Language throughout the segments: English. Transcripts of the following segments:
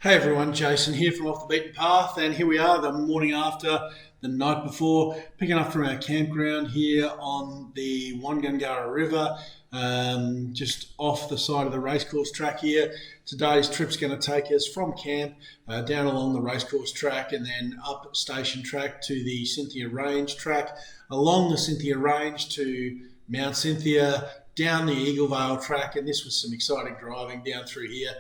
Hey everyone, Jason here from Off the Beaten Path, and here we are the morning after, the night before, picking up from our campground here on the Wongungarra River, just off the side of the Racecourse Track here. Today's trip's going to take us from camp down along the Racecourse Track and then up Station Track to the Cynthia Range track, along the Cynthia Range to Mt Cynthia, down the Eaglevale track, and this was some exciting driving down through here.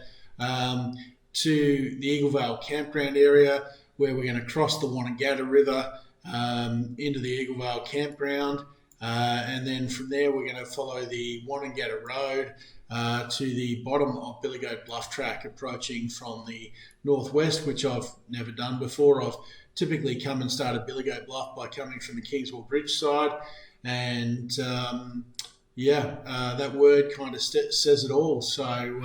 To the Eaglevale campground area where we're going to cross the Wonangatta River into the Eaglevale campground, and then from there we're going to follow the Wonangatta Road to the bottom of Billy Goat Bluff Track, approaching from the northwest, which I've never done before. I've typically come and started Billy Goat Bluff by coming from the Kingswell Bridge side, and that word kind of says it all. So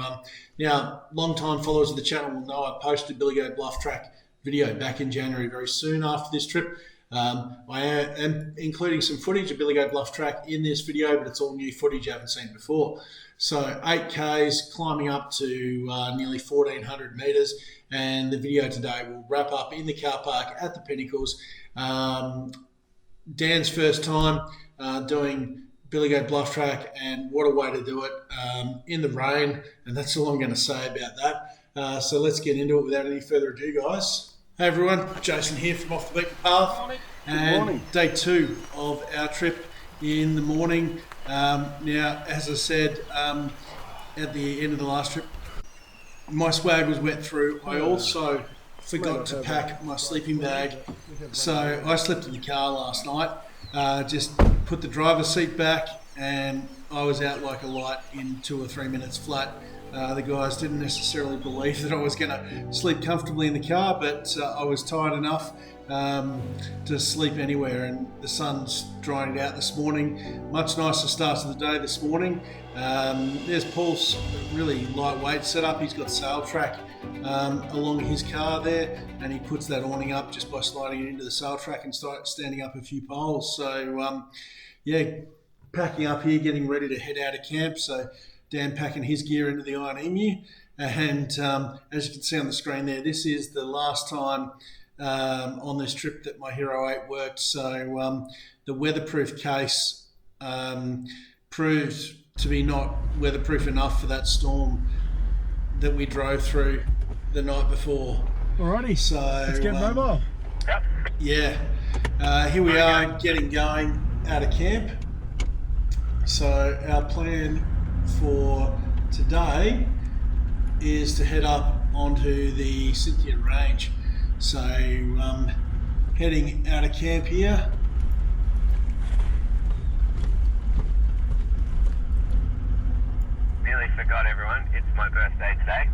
now, long-time followers of the channel will know I posted Billy Goat Bluff Track video back in January, very soon after this trip. I am including some footage of Billy Goat Bluff Track in this video, but it's all new footage you haven't seen before. So 8Ks, climbing up to nearly 1,400 metres, and the video today will wrap up in the car park at the Pinnacles. Dan's first time doing Billy Goat Bluff Track, and what a way to do it in the rain, and that's all I'm going to say about that. So let's get into it without any further ado, guys. Hey everyone, Jason here from Off the Beaten Path, and day 2 of our trip in the morning. Now, as I said at the end of the last trip, my swag was wet through. I also forgot to pack my sleeping bag, so I slept in the car last night. Just put the driver's seat back, and I was out like a light in 2 or 3 minutes flat. The guys didn't necessarily believe that I was going to sleep comfortably in the car, but I was tired enough to sleep anywhere, and the sun's drying it out this morning. Much nicer start to the day this morning. There's Paul's really lightweight setup. He's got sail track along his car there, and he puts that awning up just by sliding it into the sail track and start standing up a few poles. So packing up here, getting ready to head out of camp. So Dan packing his gear into the Iron Emu, and as you can see on the screen there, this is the last time on this trip that my Hero 8 worked. So the weatherproof case proved to be not weatherproof enough for that storm that we drove through the night before. Alrighty, so let's get mobile. Yep. Yeah, here we are getting going out of camp. So our plan for today is to head up onto the Cynthia Range. So heading out of camp here. Nearly forgot, everyone. It's my birthday today.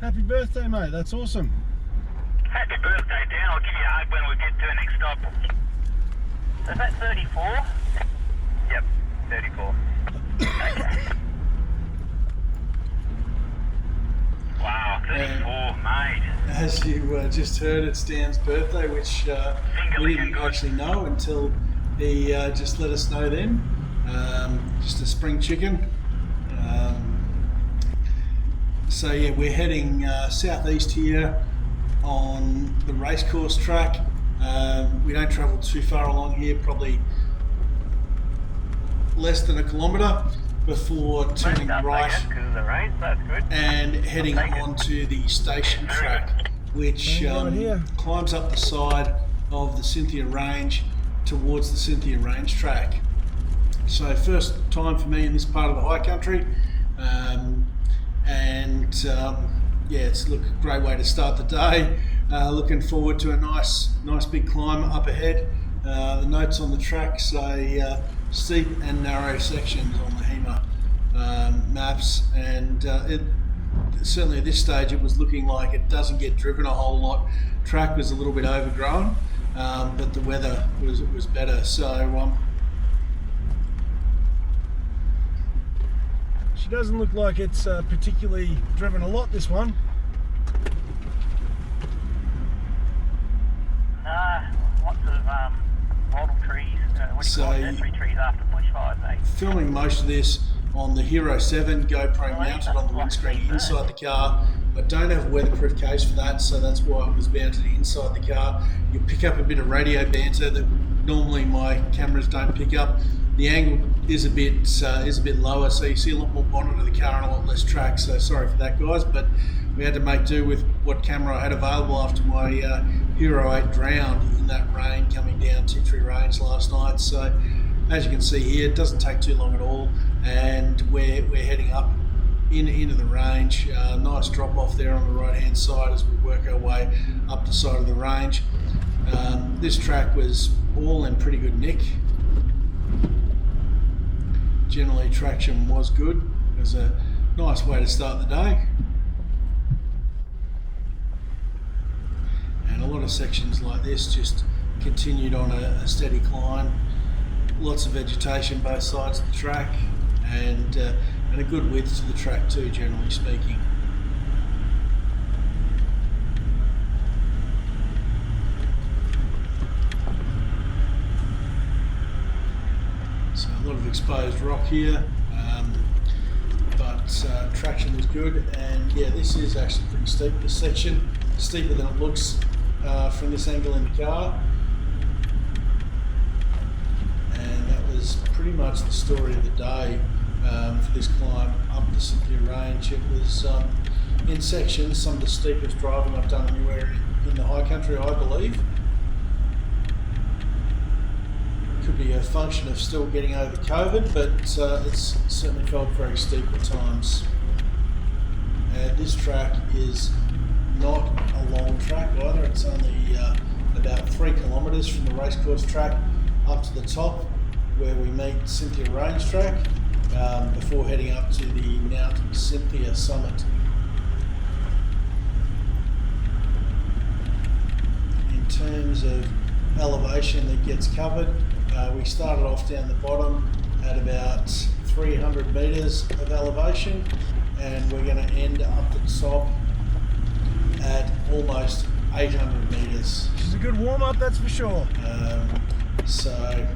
Happy birthday, mate. That's awesome. Happy birthday, Dan. I'll give you a hug when we get to the next stop. So is that 34? Yep, 34. Okay. Wow, 34, mate. As you just heard, it's Dan's birthday, which we didn't actually know until he just let us know then. Just a spring chicken. So yeah, we're heading southeast here on the Racecourse Track. We don't travel too far along here, probably less than a kilometre before turning right and heading onto the Station Track, which climbs up the side of the Cynthia Range towards the Cynthia Range track. So first time for me in this part of the high country, it's a great way to start the day. Looking forward to a nice big climb up ahead. The notes on the track say steep and narrow sections on the HEMA maps, and certainly at this stage it was looking like it doesn't get driven a whole lot. Track was a little bit overgrown, but the weather was better. So she doesn't look like it's particularly driven a lot, this one. Lots of wattle trees, nursery trees after bushfires, filming most of this on the Hero 7 GoPro mounted on the windscreen inside the car. I don't have a weatherproof case for that, so that's why it was mounted inside the car. You'll pick up a bit of radio banter that normally my cameras don't pick up. The angle is a bit lower, so you see a lot more bonnet of the car and a lot less track. So sorry for that, guys, but we had to make do with what camera I had available after my Hero 8 drowned in that rain coming down Tintry Range last night. So as you can see here, it doesn't take too long at all, and we're heading up into the range. Nice drop off there on the right hand side as we work our way up the side of the range. This track was all in pretty good nick. Generally traction was good. It was a nice way to start the day. And a lot of sections like this just continued on a steady climb. Lots of vegetation both sides of the track, and a good width to the track too, generally speaking. So a lot of exposed rock here, but traction was good, and yeah, this is actually pretty steep, this section, steeper than it looks from this angle in the car. And that was pretty much the story of the day for this climb up the Cynthia Range. It was in sections some of the steepest driving I've done anywhere in the high country, I believe. Could be a function of still getting over COVID, but it's certainly felt very steep at times. This track is not a long track either. It's only about 3 kilometres from the Racecourse Track up to the top where we meet Cynthia Range Track before heading up to the Mt Cynthia summit. In terms of elevation that gets covered, we started off down the bottom at about 300 metres of elevation, and we're going to end up the top at almost 800 metres. Which is a good warm-up, that's for sure. So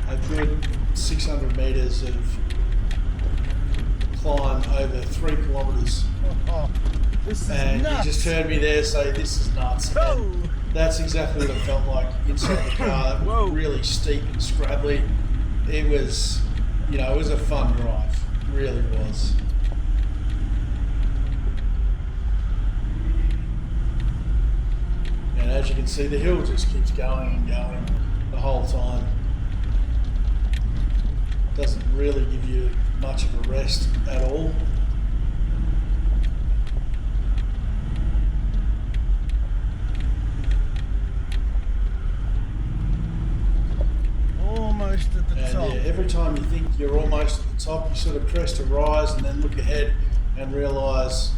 a good 600 metres of climb over 3 kilometres. Oh, this is and nuts. You just heard me there say this is nuts. Oh. That's exactly what it felt like inside the car. It was really steep and scrabbly. It was, it was a fun drive. It really was. And as you can see, the hill just keeps going and going the whole time. Doesn't really give you much of a rest at all. Almost at the top. Yeah, every time you think you're almost at the top, you sort of press to rise and then look ahead and realise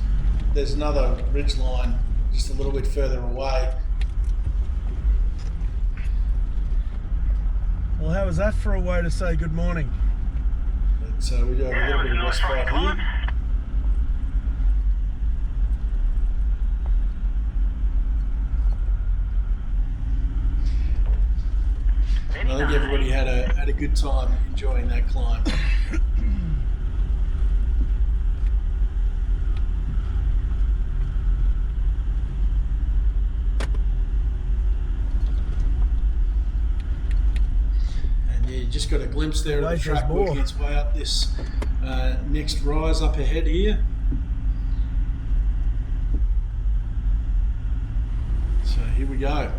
there's another ridge line just a little bit further away. Well, how was that for a way to say good morning? So we do have a little bit of respite here. I think everybody had a good time enjoying that climb. And yeah, you just got a glimpse there of the track working its way up this next rise up ahead here. So here we go.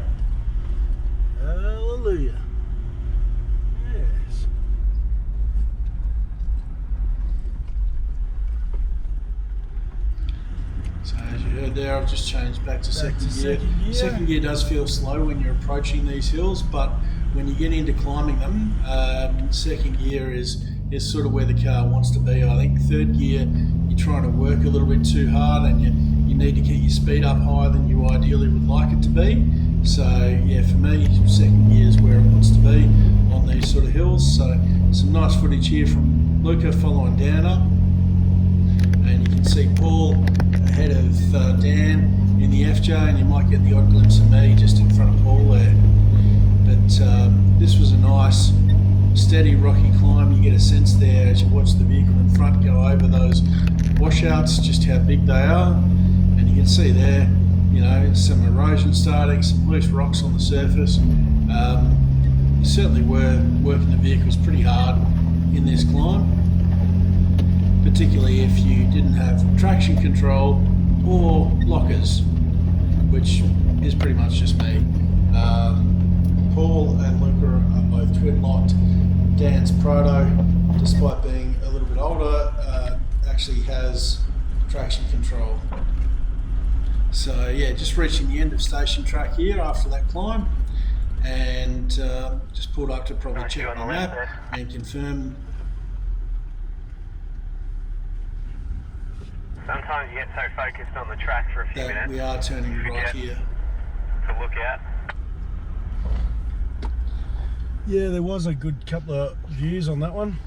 Hallelujah. Yes. So as you heard there, I've just changed back to second gear. Second gear does feel slow when you're approaching these hills, but when you get into climbing them, second gear is sort of where the car wants to be. I think third gear, you're trying to work a little bit too hard, and you need to get your speed up higher than you ideally would like it to be. So yeah, for me, second gear is where it wants to be on these sort of hills. So some nice footage here from Luca following Dan up, and you can see Paul ahead of Dan in the FJ, and you might get the odd glimpse of me just in front of Paul there. But this was a nice, steady, rocky climb. You get a sense there as you watch the vehicle in front go over those washouts, just how big they are. you can see there, some erosion starting, some loose rocks on the surface. You certainly were working the vehicles pretty hard in this climb, particularly if you didn't have traction control or lockers, which is pretty much just me. Paul and Luca are both twin locked. Dan's Proto, despite being a little bit older, actually has traction control. So yeah, just reaching the end of Station Track here after that climb, and just pulled up to probably check my map and confirm. Sometimes you get so focused on the track for a few minutes. We are turning right here. To look out. Yeah, there was a good couple of views on that one.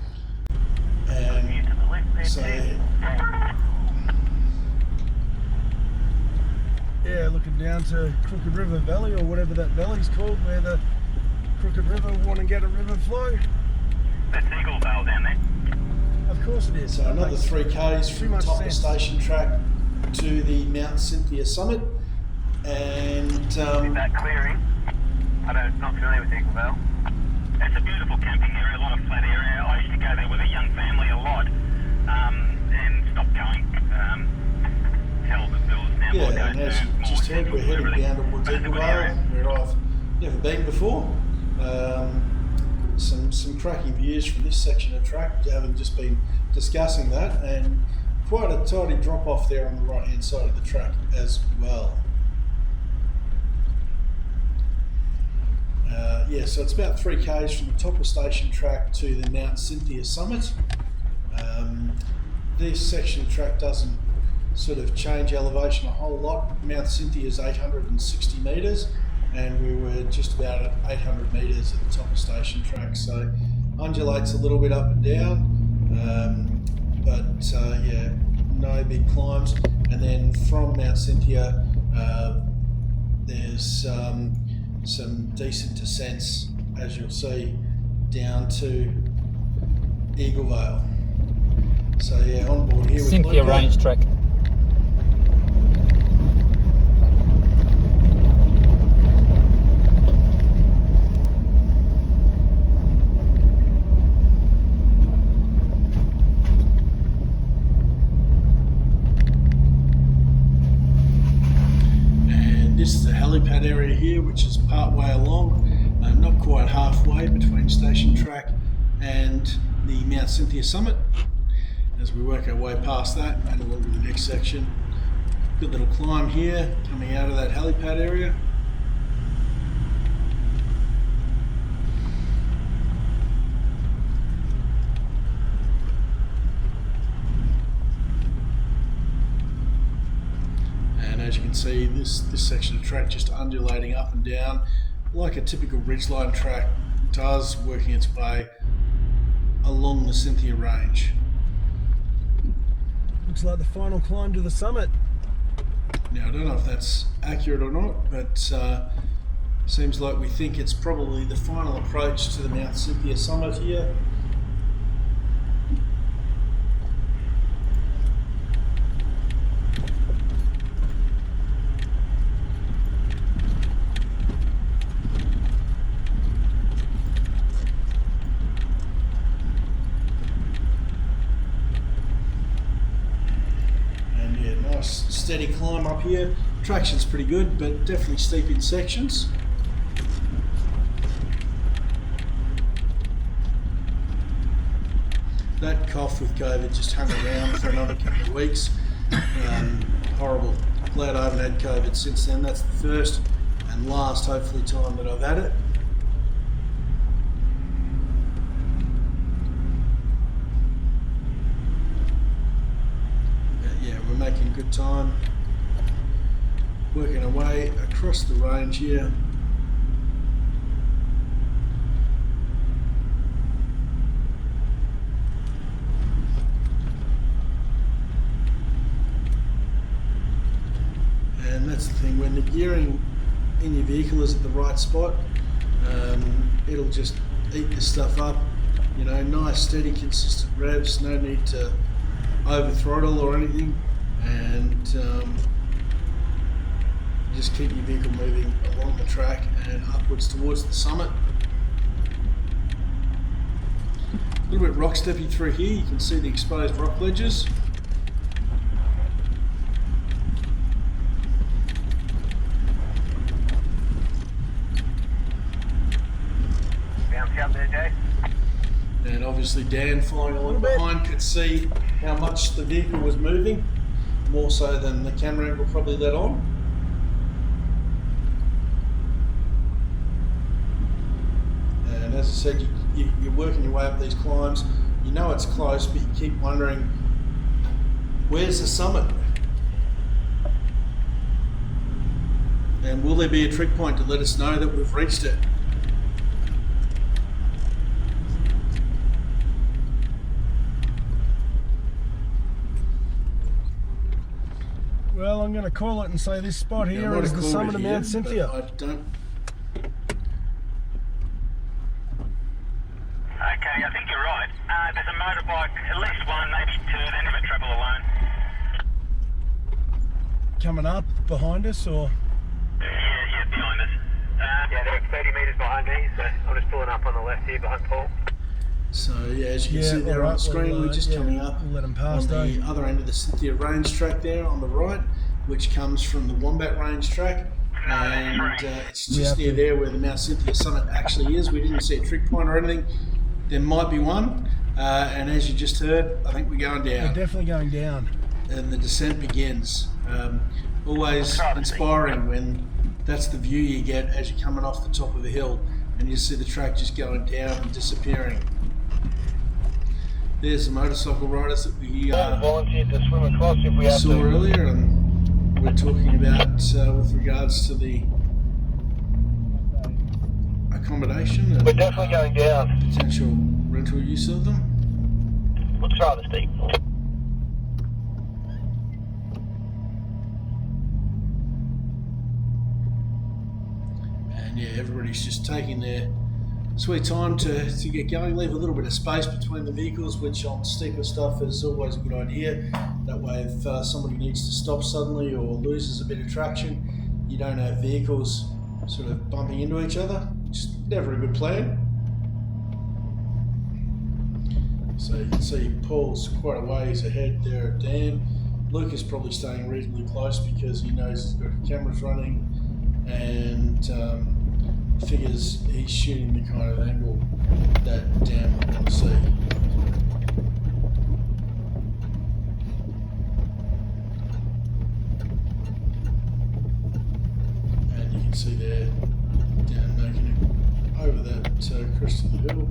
And so yeah, looking down to Crooked River Valley, or whatever that valley's called, where the Crooked River, Wonangatta River flow. That's Eaglevale down there. Of course it is. So another 3Ks from the top of Station Track to the Mt Cynthia summit, and With that clearing, not familiar with Eaglevale. It's a beautiful camping area, a lot of flat area. I used to go there with a young family a lot, and stopped going. Hell, the bills now. yeah, and as you just heard, we're heading down towards Eaglevale, where I've never been before. Some cracking views from this section of track, having just been discussing that, and quite a tidy drop off there on the right hand side of the track as well. Yeah, so it's about 3Ks from the top of Station Track to the Mt Cynthia summit. This section of track doesn't sort of change elevation a whole lot. Mt Cynthia is 860 metres, and we were just about at 800 metres at the top of Station Track, so undulates a little bit up and down, but yeah, no big climbs. And then from Mt Cynthia, there's some decent descents, as you'll see, down to Eaglevale. So yeah, on board here with Cynthia Range track. This is the helipad area here, which is part way along, not quite halfway between Station Track and the Mt Cynthia summit. As we work our way past that and along to the next section, good little climb here coming out of that helipad area. As you can see, this section of track just undulating up and down like a typical ridgeline track does, working its way along the Cynthia Range. Looks like the final climb to the summit. Now I don't know if that's accurate or not, but seems like we think it's probably the final approach to the Mt Cynthia summit here. Steady climb up here. Traction's pretty good, but definitely steep in sections. That cough with COVID just hung around for another couple of weeks. Horrible. Glad I haven't had COVID since then. That's the first and last, hopefully, time that I've had it. We're making good time, working our way across the range here. And that's the thing, when the gearing in your vehicle is at the right spot, it'll just eat this stuff up. Nice, steady, consistent revs, no need to over throttle or anything. And just keep your vehicle moving along the track and upwards towards the summit. A little bit rock steppy through here. You can see the exposed rock ledges. Bouncy up there, Jay. And obviously Dan following along behind could see how much the vehicle was moving, more so than the camera angle probably let on. And as I said, you're working your way up these climbs. You know it's close, but you keep wondering, where's the summit? And will there be a trick point to let us know that we've reached it? Well, I'm going to call it and say this spot here is the summit of Mt Cynthia. I don't. Okay, I think you're right. There's a motorbike, at least one, maybe two. They never travel alone. Coming up behind us, or? Yeah, behind us. Yeah, they're 30 metres behind me, so I'm just pulling up on the left here behind Paul. So yeah, as you can see there on the screen, we're just coming up we'll let them pass on the other end of the Cynthia Range track there on the right, which comes from the Wombat Range track. And it's just near there where the Mt Cynthia summit actually is. We didn't see a trick point or anything. There might be one, and as you just heard, I think we're going down. We're definitely going down. And the descent begins. Always inspiring when that's the view you get as you're coming off the top of a hill and you see the track just going down and disappearing. There's the motorcycle riders that we volunteered to swim across if we have saw earlier, and we're talking about with regards to the accommodation and We're definitely going down. potential rental use of them. Looks rather steep. And yeah, everybody's just taking their sweet time to get going. Leave a little bit of space between the vehicles, which on steeper stuff is always a good idea. That way if somebody needs to stop suddenly or loses a bit of traction, you don't have vehicles sort of bumping into each other. Just never a good plan. So you can see Paul's quite a ways ahead there of Dan. Luke is probably staying reasonably close because he knows he's got cameras running and figures he's shooting the kind of angle that Dan would want to see. And you can see there Dan making it over that crest of the hill.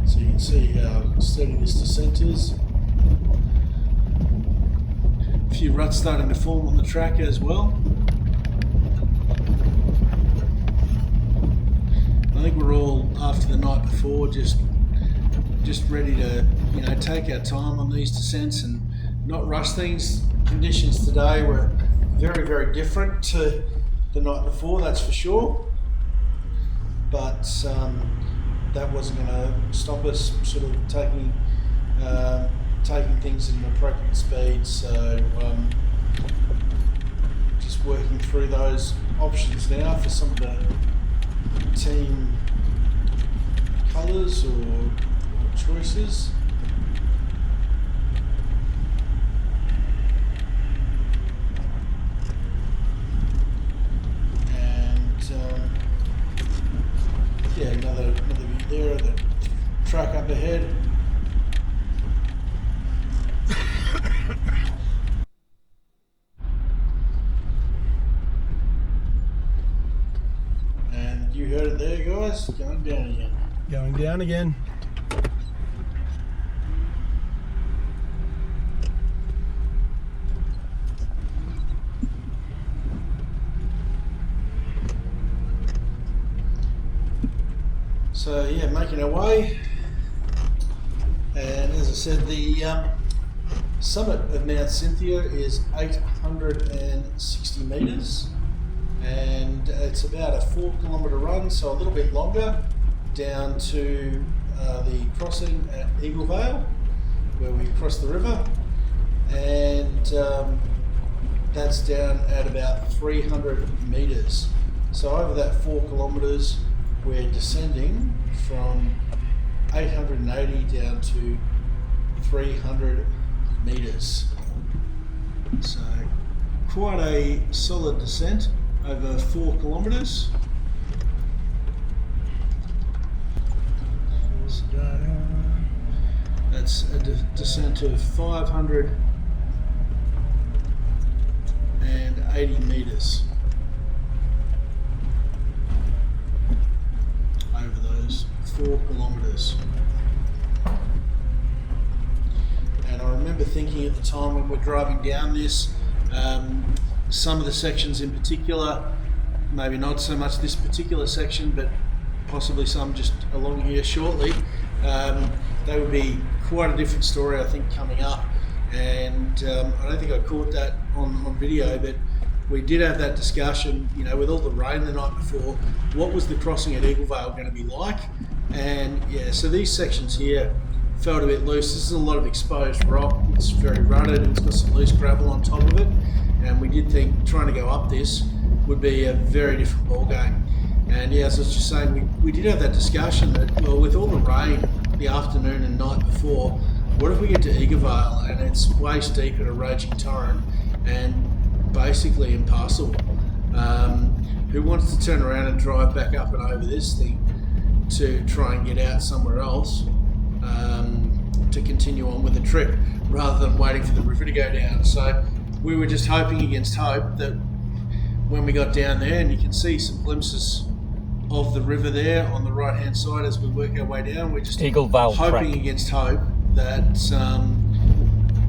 So you can see how steady this descent is. A few ruts starting to form on the track as well. I think we're all, after the night before, just ready to, take our time on these descents and not rush things. Conditions today were very, very different to the night before, that's for sure. But that wasn't going to stop us sort of taking things at an appropriate speed. So just working through those options now for some of the team colours or choices. Yeah, another view there of the track up ahead. And you heard it there, guys, going down again. Going down again. So yeah, making our way, and as I said, the summit of Mt Cynthia is 860 metres, and it's about a 4 kilometre run, so a little bit longer down to the crossing at Eaglevale, where we cross the river, and that's down at about 300 metres. So over that 4 kilometres, we're descending from 880 down to 300 metres. So quite a solid descent over 4 kilometres. That's a descent of 580 metres over those 4 kilometres. And I remember thinking at the time when we're driving down this, some of the sections in particular, maybe not so much this particular section, but possibly some just along here shortly, they would be quite a different story, I think, coming up. And I don't think I caught that on video, but we did have that discussion, you know, with all the rain the night before, what was the crossing at Eaglevale going to be like? And yeah, so these sections here felt a bit loose. This is a lot of exposed rock. It's very rutted. It's got some loose gravel on top of it. And we did think trying to go up this would be a very different ball game. And yeah, as I was just saying, we did have that discussion that, well, with all the rain the afternoon and night before, what if we get to Eaglevale and it's waist deep in a raging torrent and basically impassable? Who wants to turn around and drive back up and over this thing to try and get out somewhere else to continue on with the trip rather than waiting for the river to go down? So we were just hoping against hope that when we got down there, and you can see some glimpses of the river there on the right hand side as we work our way down, we're just Eaglevale hoping Track. Against hope that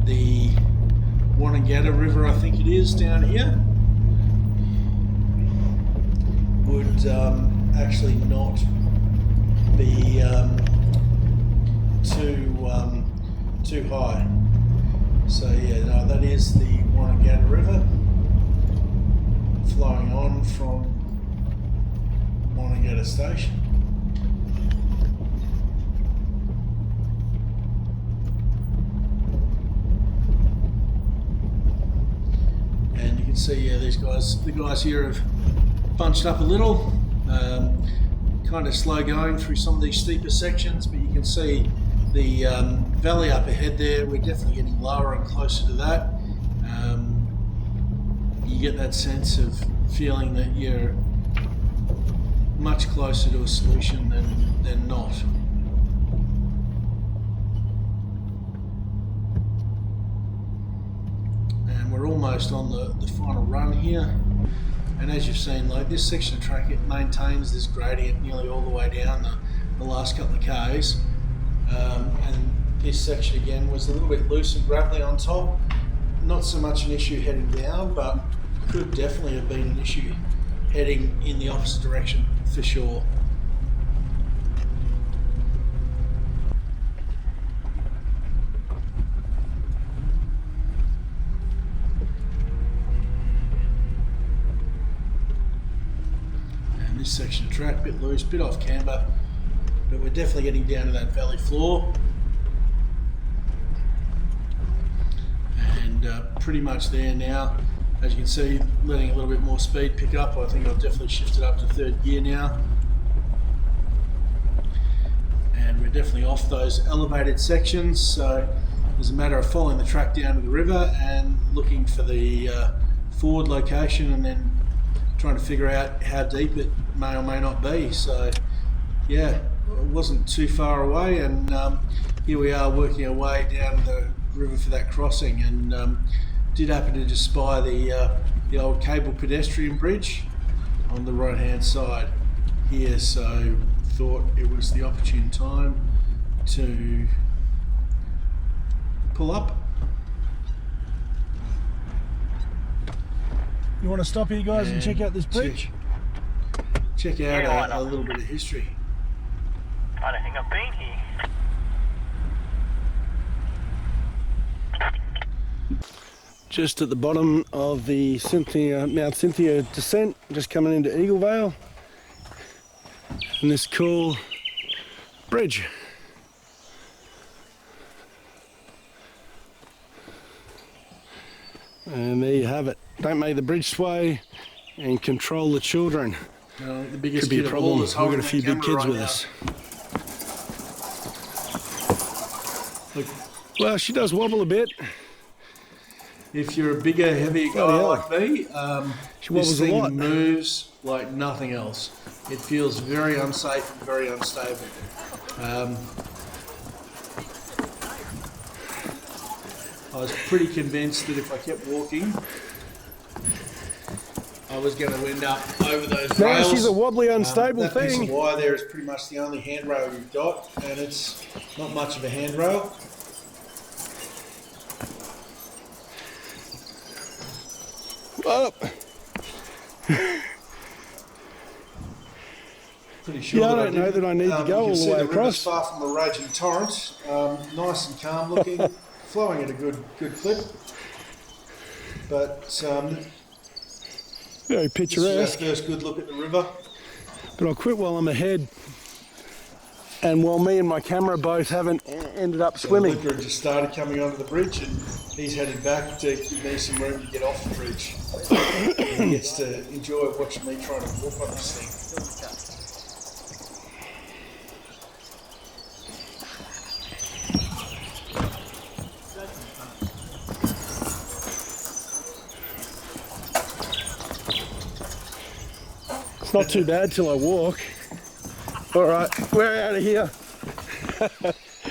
the Wonangatta River, I think it is down here, would actually not be too high. So yeah, no, that is the Wonangatta River flowing on from Wonangatta Station. And you can see, yeah, the guys here have bunched up a little, kind of slow going through some of these steeper sections, but you can see the valley up ahead there. We're definitely getting lower and closer to that. You get that sense of feeling that you're much closer to a solution than not. And we're almost on the final run here. And as you've seen, like this section of track, it maintains this gradient nearly all the way down the last couple of Ks. And this section again was a little bit loose and gravelly on top. Not so much an issue heading down, but could definitely have been an issue heading in the opposite direction for sure. And this section of track, a bit loose, bit off camber, but we're definitely getting down to that valley floor. And pretty much there now. As you can see, letting a little bit more speed pick up. I think I've definitely shifted up to third gear now. And we're definitely off those elevated sections. So it's a matter of following the track down to the river and looking for the forward location and then trying to figure out how deep it may or may not be. So yeah, it wasn't too far away, and here we are working our way down the river for that crossing, and did happen to just spy the old cable pedestrian bridge on the right hand side here, so thought it was the opportune time to pull up. You want to stop here, guys, and check out this bridge? Check out Yeah, why a not? little bit of history. I don't think I've been here. Just at the bottom of the Mt Cynthia descent, just coming into Eaglevale, and this cool bridge. And there you have it. Don't make the bridge sway and control the children. The biggest Could be a kid of problem. all We've is got holding a few that big camera kids right with now. us. Look, Well, she does wobble a bit. if you're a bigger, heavier guy Bloody hell. like me, She this wobbles a thing lot. moves like nothing else. It feels very unsafe and very unstable. I was pretty convinced that if I kept walking, I was going to end up over those Now rails. she's a wobbly, unstable that piece thing. of wire there is pretty much the only handrail we've got, and it's not much of a handrail. Up. Pretty sure Yeah, I that don't know didn't. that I need to go You all can the see way the river's across. far from a raging torrent, nice and calm looking, flowing at a good clip. But Very this is picturesque. our first good look at the river. But I'll quit while I'm ahead. And while me and my camera both haven't ended up swimming. The liquor just started coming onto the bridge, and he's headed back to give me some room to get off the bridge. And he gets to enjoy watching me trying to walk on this thing. It's not too bad till I walk. All right, we're out of here.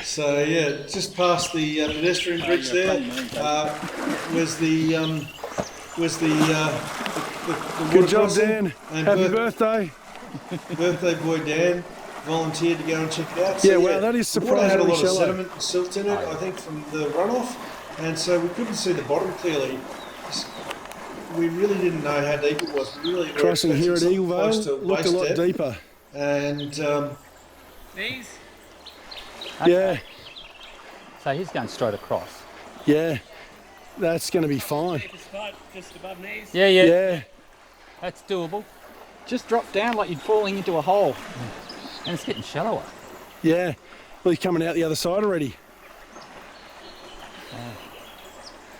So yeah, just past the pedestrian bridge there was the Good water job, crossing, Dan. and Happy birthday. birthday boy Dan volunteered to go and check it out. So, Yeah, wow, that is the water had a surprisingly lot of shallow. sediment and silt in it, I think, from the runoff, and so we couldn't see the bottom clearly. We really didn't know how deep it was. We really were Crossing here at expecting something close to Eaglevale looked a waist lot depth. deeper. And These? Yeah, So he's going straight across. yeah. That's going to be fine. Spot just above knees? Yeah, yeah. Yeah. That's doable. Just drop down like you're falling into a hole. And it's getting shallower. Yeah. Well, he's coming out the other side already.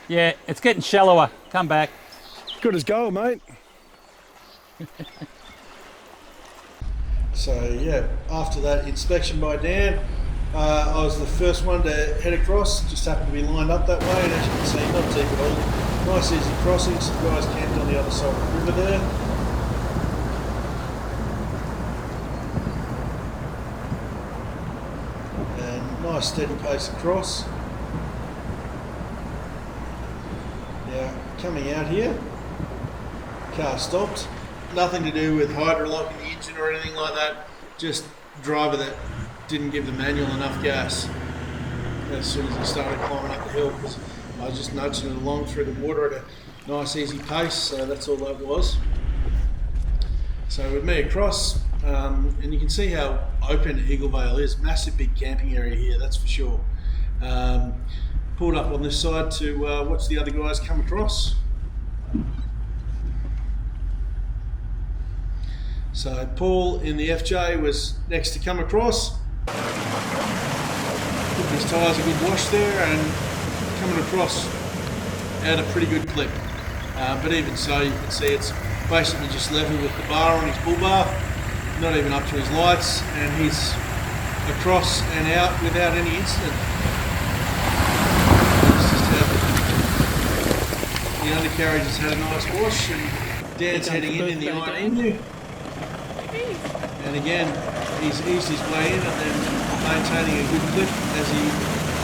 Yeah, it's getting shallower. Come back. Good as gold, mate. so yeah, after that inspection by Dan, I was the first one to head across. Just happened to be lined up that way, and as you can see, not deep at all. Nice easy crossing. Some guys camped on the other side of the river there. And nice steady pace across. Now, coming out here, car stopped. Nothing to do with hydrolocking the engine or anything like that. Just driver that didn't give the manual enough gas as soon as he started climbing up the hill, because I was just nudging it along through the water at a nice easy pace. So that's all that was. So with me across, and you can see how open Eaglevale is. Massive big camping area here, that's for sure. Pulled up on this side to watch the other guys come across. So Paul in the FJ was next to come across. Giving his tyres a good wash there and coming across at a pretty good clip. But even so, you can see it's basically just level with the bar on his bull bar, not even up to his lights, and he's across and out without any incident. It's just the undercarriage has had a nice wash, and Dan's heading in the Iron Emu. And again, he's eased his way in and then maintaining a good clip as he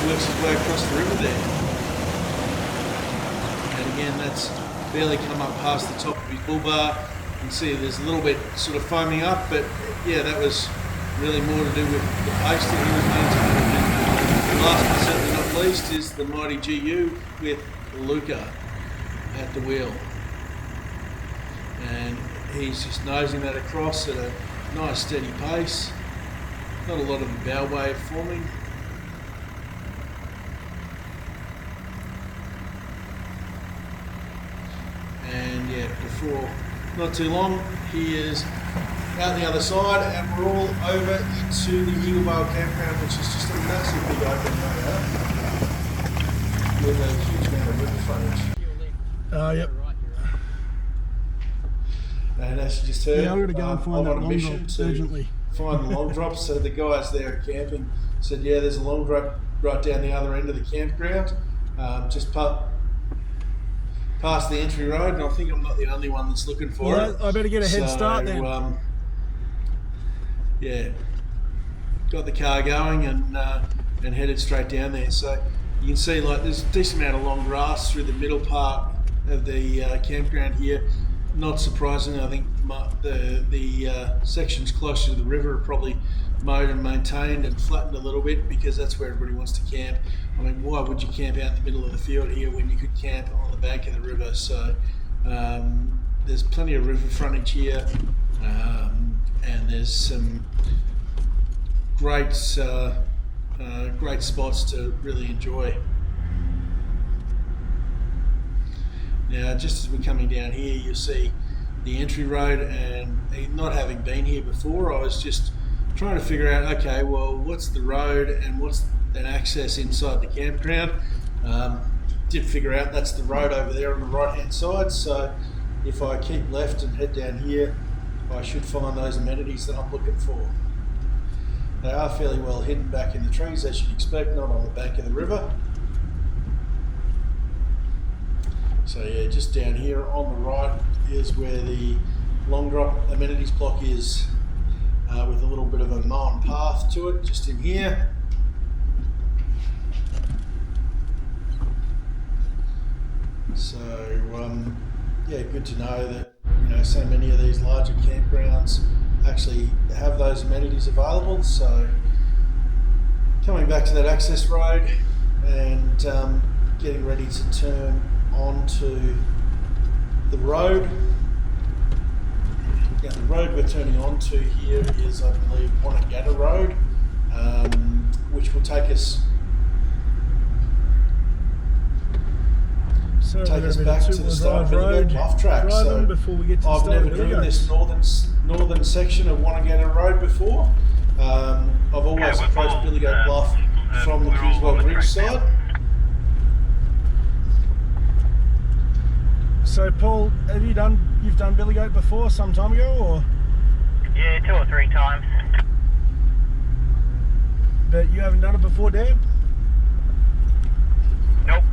works his way across the river there. And again, that's barely come up past the top of his bull bar. You can see there's a little bit sort of foaming up, but yeah, that was really more to do with the pace that he was maintaining. And last but certainly not least is the mighty GU with Luca at the wheel. And he's just nosing that across at a nice steady pace. Not a lot of a bow wave forming. And yeah, before not too long, he is out the other side, and we're all over into the Eaglevale campground, which is just a massive big open area with a huge amount of river frontage. Yep. And as you just heard, Yeah, I'm going to go and find that I'm on a long mission drop to urgently. find the long drop. So the guys there camping said, yeah, there's a long drop right down the other end of the campground, just past the entry road, and I think I'm not the only one that's looking for it. I better get a head start then. Yeah, got the car going and headed straight down there. So you can see like there's a decent amount of long grass through the middle part of the campground here. Not surprisingly, I think the sections closer to the river are probably mowed and maintained and flattened a little bit because that's where everybody wants to camp. I mean, why would you camp out in the middle of the field here when you could camp on the bank of the river? So there's plenty of river frontage here, and there's some great spots to really enjoy. Now, just as we're coming down here, you'll see the entry road, and not having been here before, I was just trying to figure out, okay, well, what's the road and what's an access inside the campground? Did figure out that's the road over there on the right hand side, so if I keep left and head down here, I should find those amenities that I'm looking for. They are fairly well hidden back in the trees, as you'd expect, not on the bank of the river. So yeah, just down here on the right is where the long drop amenities block is, with a little bit of a mown path to it, just in here. So yeah, good to know that so many of these larger campgrounds actually have those amenities available. So coming back to that access road and getting ready to turn onto the road. Now the road we're turning onto here is, I believe, Wonangatta Road, which will take us back to the start of Billy Goat Bluff Track. So I've never driven this northern section of Wonangatta Road before. I've always approached Billy Goat Bluff from the Kingswell Bridge side. So Paul, you've done Billy Goat before some time ago, or? Yeah, 2 or 3 times. But you haven't done it before, Dan? Nope.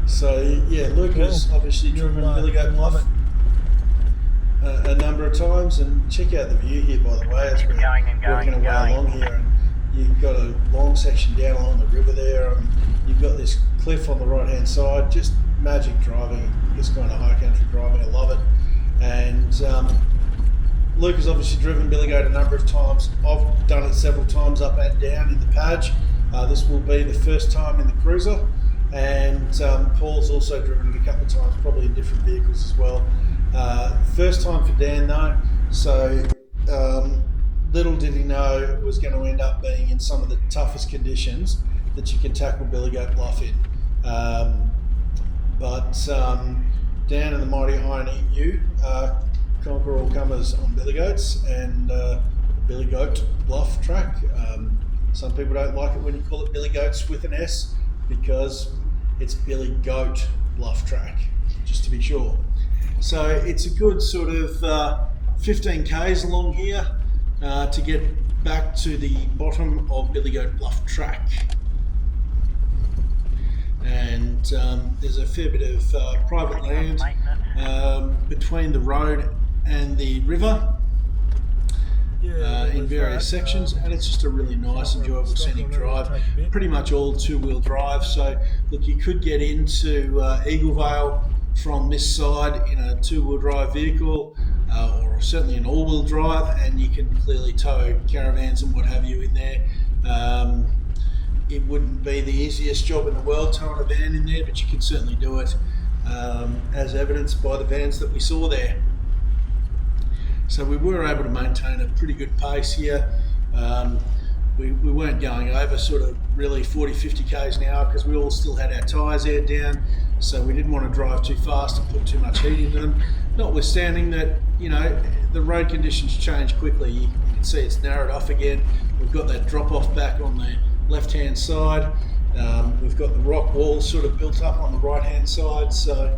So yeah, Luke has obviously driven Billy Goat Bluff a number of times, and check out the view here, by the way, as we're working our way along here. And you've got a long section down along the river there, and you've got this cliff on the right hand side. Just magic driving, this kind of high country driving. I love it. And Luke has obviously driven Billy Goat a number of times. I've done it several times up and down in the Padge. This will be the first time in the cruiser, and Paul's also driven it a couple of times, probably in different vehicles as well. First time for Dan though, so little did he know it was going to end up being in some of the toughest conditions that you can tackle Billy Goat Bluff in. But Dan and the mighty Iron Emu conquer all comers on Billy Goats and Billy Goat Bluff Track. Some people don't like it when you call it Billy Goats with an S, because it's Billy Goat Bluff Track, just to be sure. So it's a good sort of 15 k's along here to get back to the bottom of Billy Goat Bluff Track. And there's a fair bit of private land between the road and the river in various sections, and it's just a really nice, enjoyable scenic drive. Pretty much all 2-wheel drive. So look, you could get into Eaglevale from this side in a 2-wheel drive vehicle, or certainly an all-wheel drive, and you can clearly tow caravans and what have you in there. It wouldn't be the easiest job in the world towing a van in there, but you can certainly do it, as evidenced by the vans that we saw there. So we were able to maintain a pretty good pace here. We weren't going over sort of really 40-50 k's an hour because we all still had our tyres aired down, so we didn't want to drive too fast and put too much heat into them. notwithstanding that, you know, the road conditions change quickly. You can see it's narrowed off again. We've got that drop off back on the left hand side. We've got the rock wall sort of built up on the right hand side, so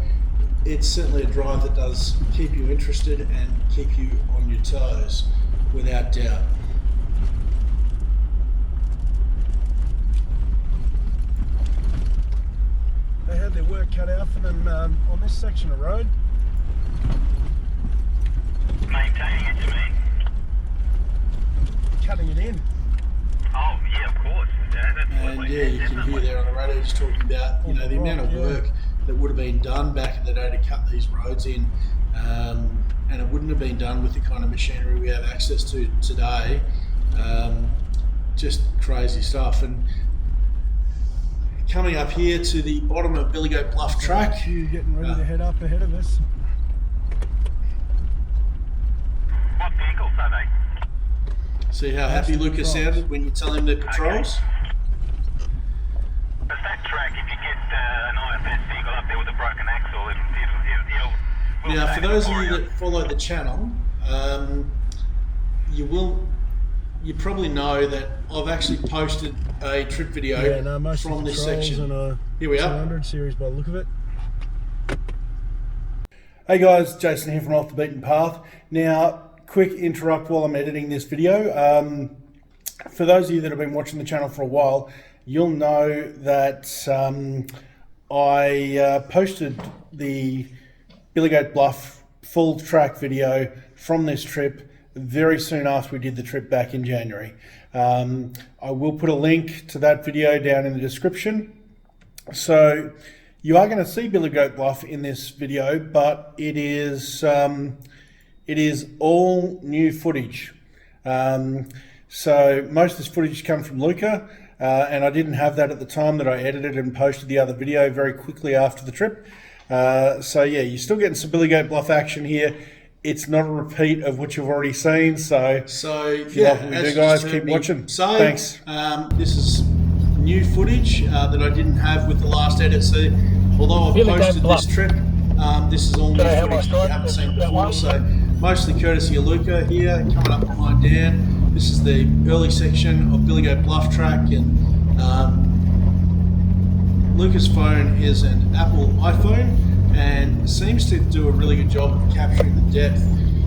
it's certainly a drive that does keep you interested and keep you on your toes, without doubt. They had their work cut out for them on this section of road. Maintaining it, you mean? Cutting it in. Oh, yeah, of course. Yeah, And yeah, you can hear there on the radio just talking about, you know, the amount of work that would have been done back in the day to cut these roads in, and it wouldn't have been done with the kind of machinery we have access to today. Just crazy stuff. And coming up here to the bottom of Billy Goat Bluff Track. You getting ready to head up ahead of us. What vehicles are they? See how happy Lucas sounded when you tell him the patrols? But that track, if you get an IFS vehicle up there with a broken axle, it'll Now, for those of you that follow the channel, you probably know that I've actually posted a trip video from this section. Here we are. 200 series by the look of it. Hey guys, Jason here from Off the Beaten Path. Now, quick interrupt while I'm editing this video. For those of you that have been watching the channel for a while, you'll know that I posted the Billy Goat Bluff full track video from this trip very soon after we did the trip back in January. I will put a link to that video down in the description. So you are going to see Billy Goat Bluff in this video, but it is all new footage. So most of this footage comes from Luca, and I didn't have that at the time that I edited and posted the other video very quickly after the trip. So yeah, you're still getting some Billy Goat Bluff action here. It's not a repeat of what you've already seen. So yeah, what we do, guys, keep watching. So thanks. This is new footage that I didn't have with the last edit. So although I've posted this trip, this is all new footage that you haven't seen before. So mostly courtesy of Luca here, coming up behind Dan. This is the early section of Billy Goat Bluff Track, and Luca's phone is an Apple iPhone and seems to do a really good job of capturing the depth.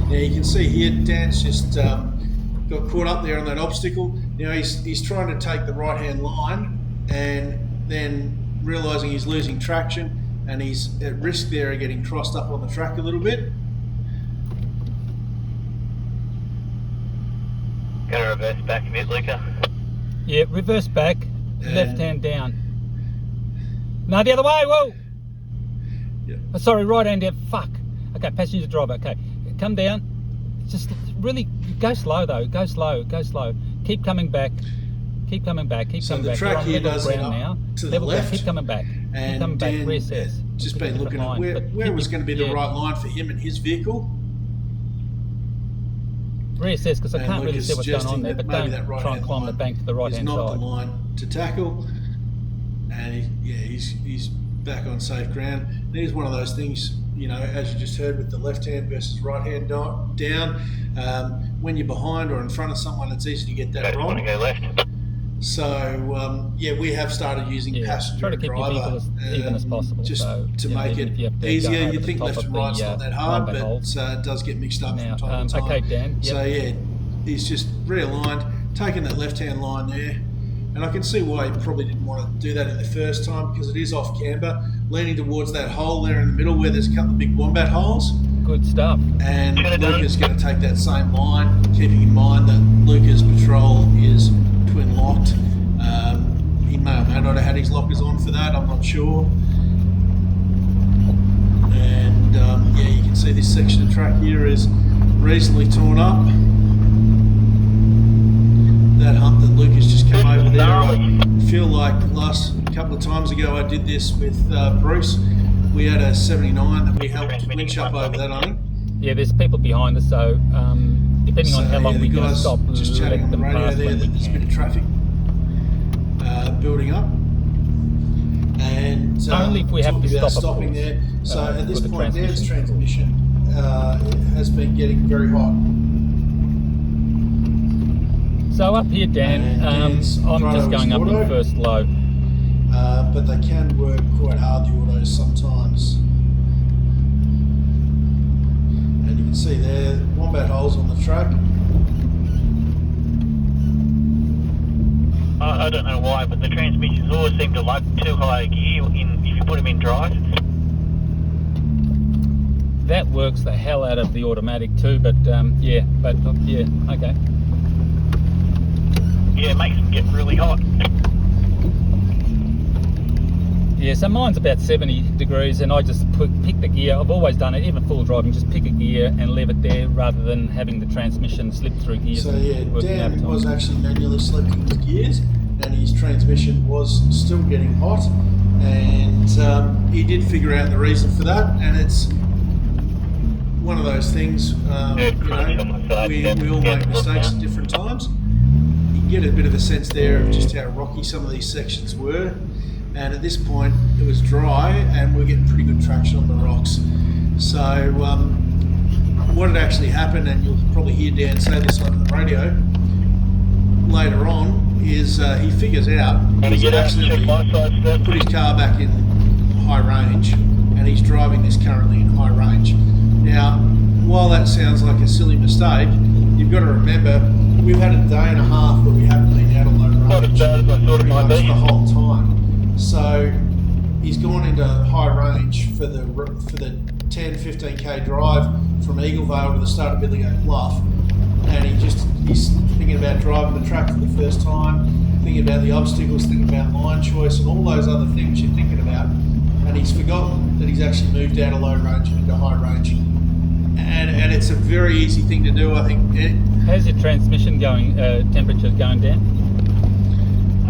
Now you can see here Dan's just got caught up there on that obstacle. Now he's trying to take the right hand line, and then realising he's losing traction and he's at risk there of getting crossed up on the track a little bit. Gonna reverse back a bit, Luca. Yeah, reverse back, left hand down. No, the other way, whoa! Yeah. Oh, sorry, right hand down, fuck. Okay, passenger driver, okay. Come down. Just really, go slow though, go slow. Keep coming back, keep coming back. So the track here does head up now. to the left. Keep coming back. And coming back, Dan reassess. Just been looking at where was going to be the right line for him and his vehicle. Reassess, because I can't really see what's going on there, but don't try and climb the bank to the right hand side. He's not the line to tackle, and he's back on safe ground. And here's one of those things, you know, as you just heard with the left hand versus right hand down. When you're behind or in front of someone, it's easy to get that wrong. Want to go left? So yeah, we have started using passenger try to keep driver your vehicle as even as possible, just so, to make it easier. You'd think left and right's not that hard, but it does get mixed up from time to time. Okay, Dan. Yep. So yeah, he's just realigned, taking that left-hand line there, and I can see why he probably didn't want to do that in the first time, because it is off camber, leaning towards that hole there in the middle where there's a couple of big wombat holes. Good stuff. And Luca's going to take that same line, keeping in mind that Luca's patrol is twin locked. He may or may not have had his lockers on for that, I'm not sure. And yeah, you can see this section of track here is reasonably torn up. That hump that Luca's just come over there, I feel like the last couple of times ago I did this with Bruce. We had a 79 that we helped winch up over that, I think. Yeah, there's people behind us, so depending on how long we can stop, just chatting on the radio there that there's a bit of traffic building up, and only if we have to stop stopping there. So at this point, there's transmission it has been getting very hot. So up here, Dan, And I'm just going up in first low. But they can work quite hard, the autos, sometimes. And you can see there, wombat holes on the track. I don't know why, but the transmissions always seem to like too high a gear if you put them in drive. That works the hell out of the automatic too, but yeah, okay. Yeah, it makes them get really hot. Yeah, so mine's about 70 degrees, and I just pick the gear. I've always done it, even full driving, just pick a gear and leave it there rather than having the transmission slip through gears. So yeah, Dan was actually manually selecting his gears, and his transmission was still getting hot, and he did figure out the reason for that, and it's one of those things, we all make mistakes at different times. You get a bit of a sense there of just how rocky some of these sections were. And at this point it was dry and we're getting pretty good traction on the rocks. So what had actually happened, and you'll probably hear Dan say this on the radio later on, is he figures out he's accidentally put his car back in high range, and he's driving this currently in high range. Now, while that sounds like a silly mistake, you've got to remember we've had a day and a half where we haven't been out of low range pretty much the whole time. So he's gone into high range for the 10-15k drive from Eaglevale to the start of Billy Goat Bluff, and he's thinking about driving the track for the first time, thinking about the obstacles, thinking about line choice and all those other things you're thinking about, and he's forgotten that he's actually moved out of low range and into high range. And it's a very easy thing to do, I think. How's your transmission going, temperatures going down?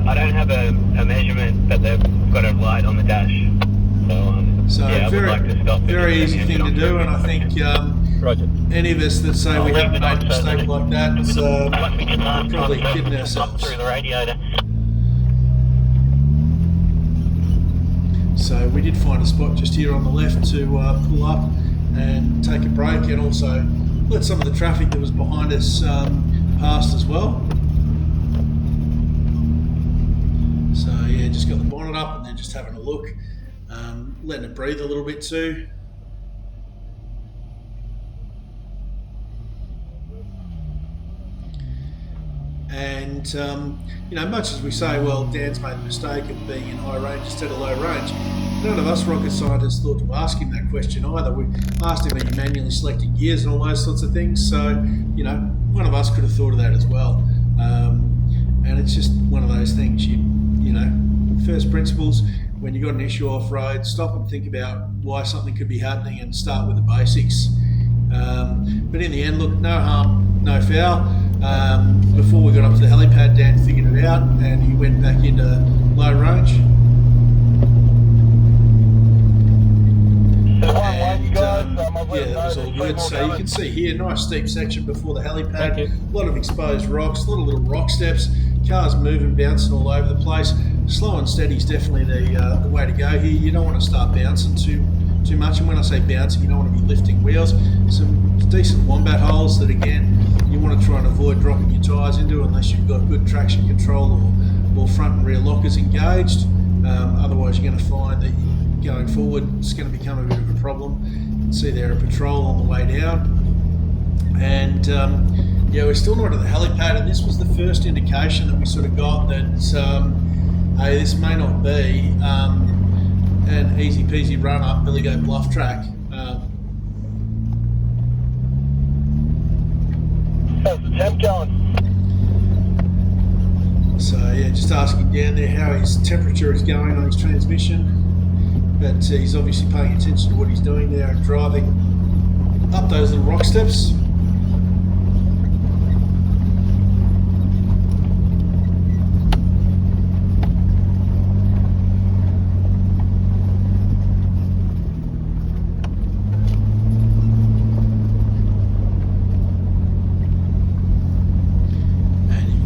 I don't have a measurement, but they've got a light on the dash. So yeah, very easy thing to do, and I think Roger. Any of us that say we haven't made a mistake like that, we're probably kidding ourselves. Through the radiator. So we did find a spot just here on the left to pull up and take a break, and also let some of the traffic that was behind us past as well. So yeah, just got the bonnet up and then just having a look, letting it breathe a little bit too. And much as we say, well, Dan's made the mistake of being in high range instead of low range, none of us rocket scientists thought to ask him that question either. We asked him, are you manually selecting gears and all those sorts of things? So, one of us could have thought of that as well. And it's just one of those things, first principles, when you've got an issue off-road, stop and think about why something could be happening and start with the basics. But in the end, look, no harm, no foul. Before we got up to the helipad, Dan figured it out and he went back into low range. And, yeah, that was all good. So you can see here, nice steep section before the helipad, a lot of exposed rocks, a lot of little rock steps, cars moving, bouncing all over the place. Slow and steady is definitely the way to go here. You don't want to start bouncing too much, and when I say bouncing, you don't want to be lifting wheels. Some decent wombat holes that, again, you want to try and avoid dropping your tyres into unless you've got good traction control or front and rear lockers engaged. Otherwise you're going to find that going forward it's going to become a bit of a problem. You can see there a patrol on the way down, and we're still not at the helipad, and this was the first indication that we sort of got that hey, this may not be an easy peasy run up Billy Goat Bluff Track. How's the temp going? So yeah, just asking Dan there how his temperature is going on his transmission, but he's obviously paying attention to what he's doing there and driving up those little rock steps.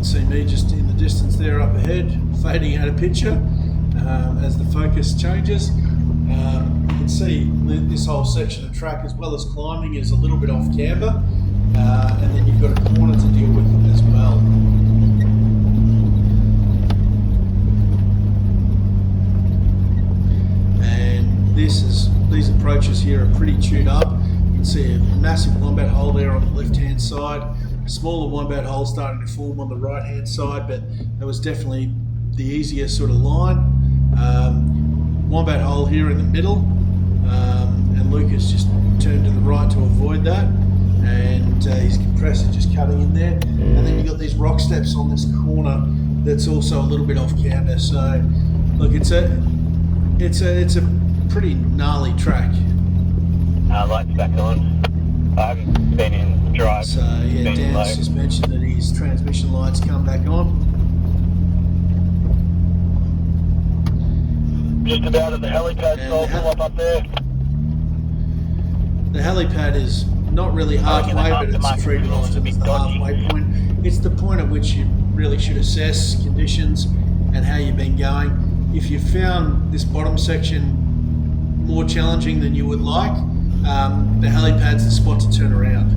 See me just in the distance there up ahead, fading out of picture as the focus changes. can see this whole section of track, as well as climbing, is a little bit off camber, and then you've got a corner to deal with as well. And these approaches here are pretty chewed up. You can see a massive wombat hole there on the left-hand side, a smaller wombat hole starting to form on the right-hand side, but that was definitely the easier sort of line. Wombat hole here in the middle, and Lucas just turned to the right to avoid that, and his compressor just cutting in there. And then you've got these rock steps on this corner that's also a little bit off camber. So look, it's a pretty gnarly track. Lights back on. I haven't been in drive. So yeah, Dan's just mentioned that his transmission lights come back on. Just about at the helipad, so I'll pull up there. The helipad is not really halfway, but it's treated often as the halfway point. It's the point at which you really should assess conditions and how you've been going. If you found this bottom section more challenging than you would like, the helipad's the spot to turn around,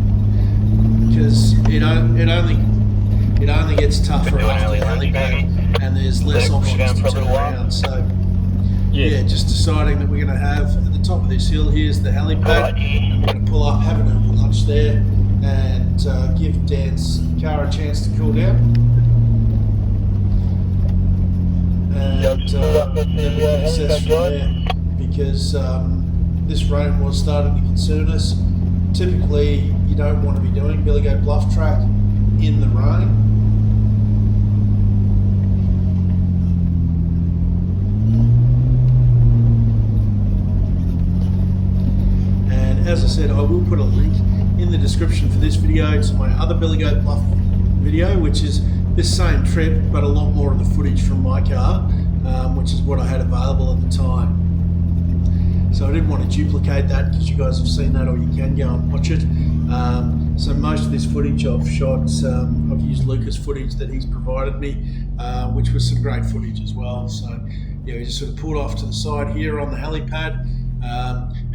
because it only gets tougher after the helipad, and there's less options to turn around. So yeah, just deciding that we're going to have at the top of this hill, here's the helipad, and we're going to pull up, have an early lunch there, and give Dan's car a chance to cool down. And then we can assess from there, because this rain was starting to concern us. Typically, you don't want to be doing Billy Goat Bluff Track in the rain. As I said, I will put a link in the description for this video to my other Billy Goat Bluff video, which is this same trip, but a lot more of the footage from my car, which is what I had available at the time. So I didn't want to duplicate that, because you guys have seen that, or you can go and watch it. So most of this footage I've shot, I've used Lucas footage that he's provided me, which was some great footage as well. So yeah, we just sort of pulled off to the side here on the helipad.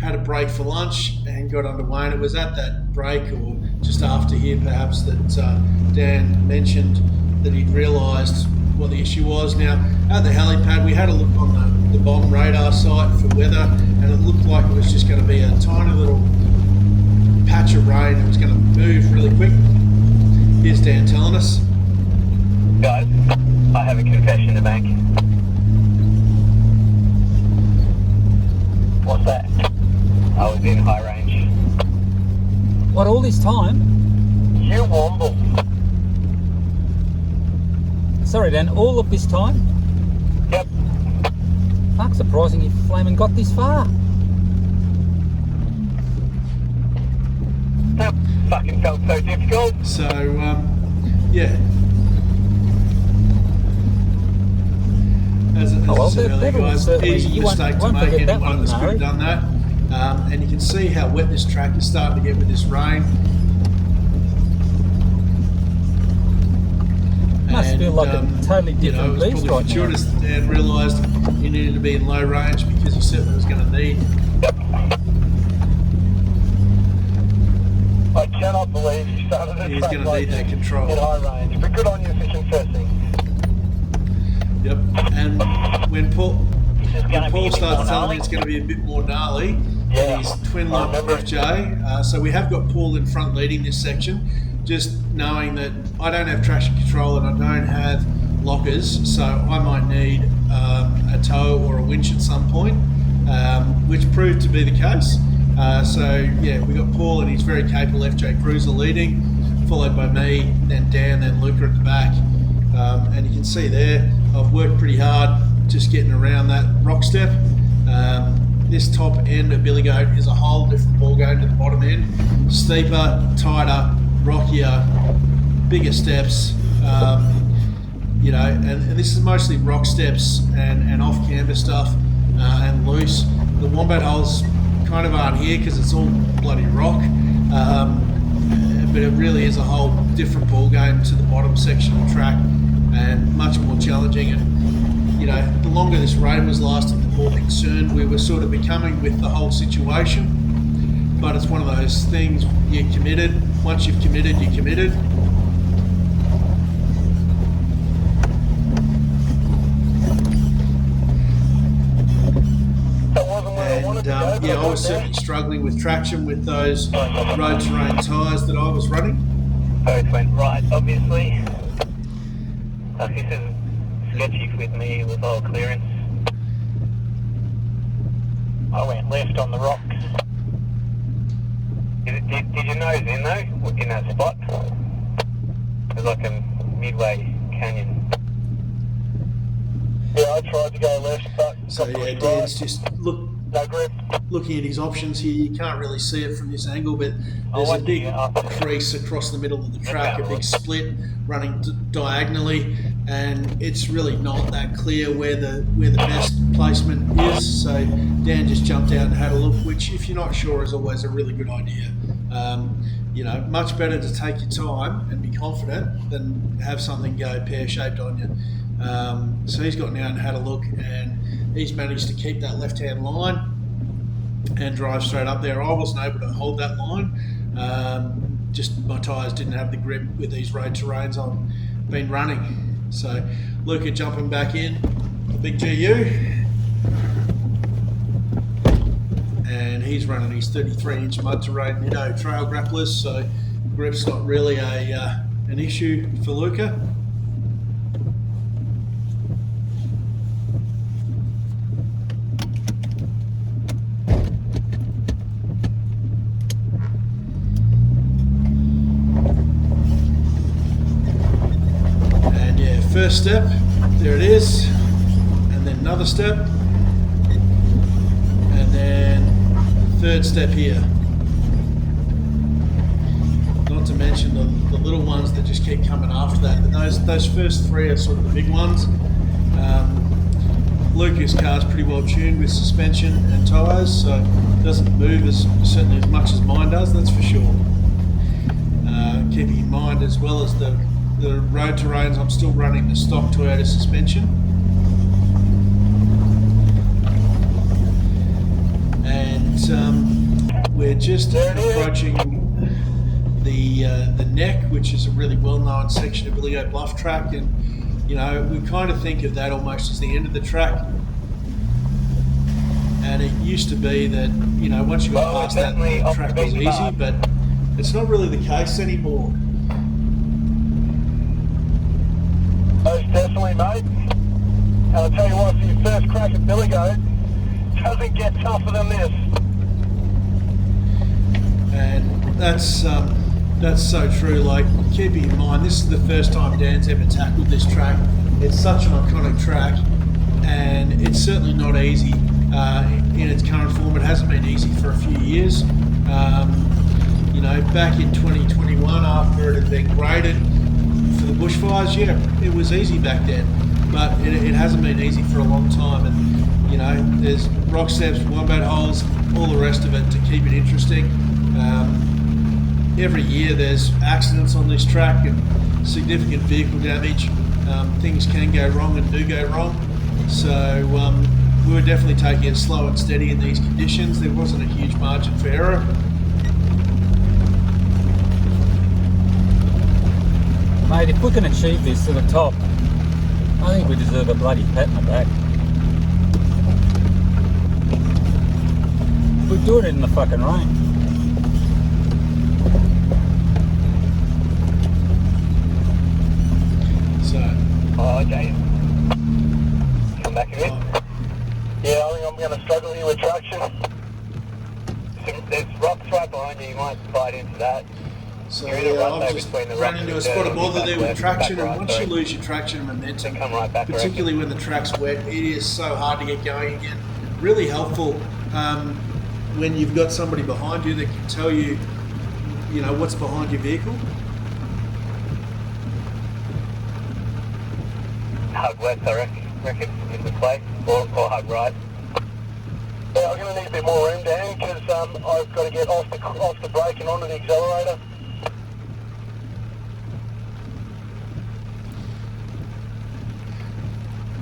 Had a break for lunch and got underway, and it was at that break, or just after here perhaps, that Dan mentioned that he'd realised what the issue was. Now at the helipad we had a look on the bomb radar site for weather, and it looked like it was just going to be a tiny little patch of rain. It was going to move really quick. Here's Dan telling us. Guys, I have a confession to make. What's that? I was in high range. What, all this time? You womble. Sorry, Dan, all of this time? Yep. Fuck, surprising you flaming got this far. That fucking felt so difficult. So yeah, as I said earlier, guys, easy mistake to make. Anyone of us could have done that. And you can see how wet this track is starting to get with this rain. Must feel like a totally different beast right now. It was probably fortuitous that Dan realised he needed to be in low range, because he certainly was going to need. I cannot believe you started it. He's going to need that control. In high range, but good on you for confessing. Yep, and when Paul starts telling me it's going to be a bit more gnarly, and he's twin like FJ, so we have got Paul in front leading this section, just knowing that I don't have traction control and I don't have lockers, so I might need a tow or a winch at some point, which proved to be the case. So yeah, we got Paul and his very capable FJ Cruiser leading, followed by me, then Dan, then Luca at the back. And you can see there, I've worked pretty hard just getting around that rock step. This top end of Billy Goat is a whole different ball game to the bottom end. Steeper, tighter, rockier, bigger steps, and this is mostly rock steps and off camber stuff and loose. The wombat holes kind of aren't here because it's all bloody rock, but it really is a whole different ball game to the bottom section of the track, and much more challenging. And the longer this rain was lasting, the more concerned we were sort of becoming with the whole situation. But it's one of those things, you're committed. Once you've committed, you're committed. And yeah, I was certainly struggling with traction with those road terrain tyres that I was running. Both went right, obviously. This is sketchy with me with all clearance. I went left on the rocks. Did you nose in though, in that spot? It was like a midway canyon. Yeah, I tried to go left, but so yeah, Dan's just looking at his options here. You can't really see it from this angle, but there's a big crease across the middle of the track, a big split running diagonally, and it's really not that clear where the best placement is. So Dan just jumped out and had a look, which, if you're not sure, is always a really good idea. You know, much better to take your time and be confident than have something go pear-shaped on you. So he's gotten out and had a look, and he's managed to keep that left-hand line and drive straight up there. I wasn't able to hold that line. Just my tyres didn't have the grip with these road terrains I've been running. So Luca jumping back in, the big GU. And he's running his 33-inch mud terrain Nitto trail grapplers, so grip's not really an issue for Luca. And yeah, first step, there it is, and then another step, and then third step here. Not to mention the little ones that just keep coming after that. But those first three are sort of the big ones. Luca's car's pretty well tuned with suspension and tyres, so it doesn't move certainly as much as mine does, that's for sure. Keeping in mind, as well as the road terrains, I'm still running the stock Toyota suspension. And we're just approaching the neck, which is a really well-known section of Billy Goat Bluff Track, and you know, we kind of think of that almost as the end of the track. And it used to be that, you know, once you got past that, the track was easy, but it's not really the case anymore. Most definitely, mate. And I'll tell you what, for your first crack at Billy Goat, it doesn't get tougher than this. And that's so true. Like, keeping in mind, this is the first time Dan's ever tackled this track. It's such an iconic track, and it's certainly not easy in its current form. It hasn't been easy for a few years. You know, back in 2021, after it had been graded for the bushfires, yeah, it was easy back then, but it hasn't been easy for a long time. And you know, there's rock steps, wombat holes, all the rest of it to keep it interesting. Every year there's accidents on this track and significant vehicle damage. Things can go wrong and do go wrong. So we were definitely taking it slow and steady in these conditions. There wasn't a huge margin for error. Mate, if we can achieve this to the top, I think we deserve a bloody pat in the back. We're doing it in the fucking rain. Oh, okay. Come back a bit. Yeah, I think I'm going to struggle here with traction. There's rocks right behind you, you might bite into that. So yeah, I've just ran into a spot of bother there with traction, and once you lose your traction and momentum, particularly when the track's wet, it is so hard to get going again. Really helpful when you've got somebody behind you that can tell you, you know, what's behind your vehicle. Hug left, I reckon, in the play, or hug right. Yeah, I'm going to need a bit more room, Dan, because I've got to get off the brake and onto the accelerator.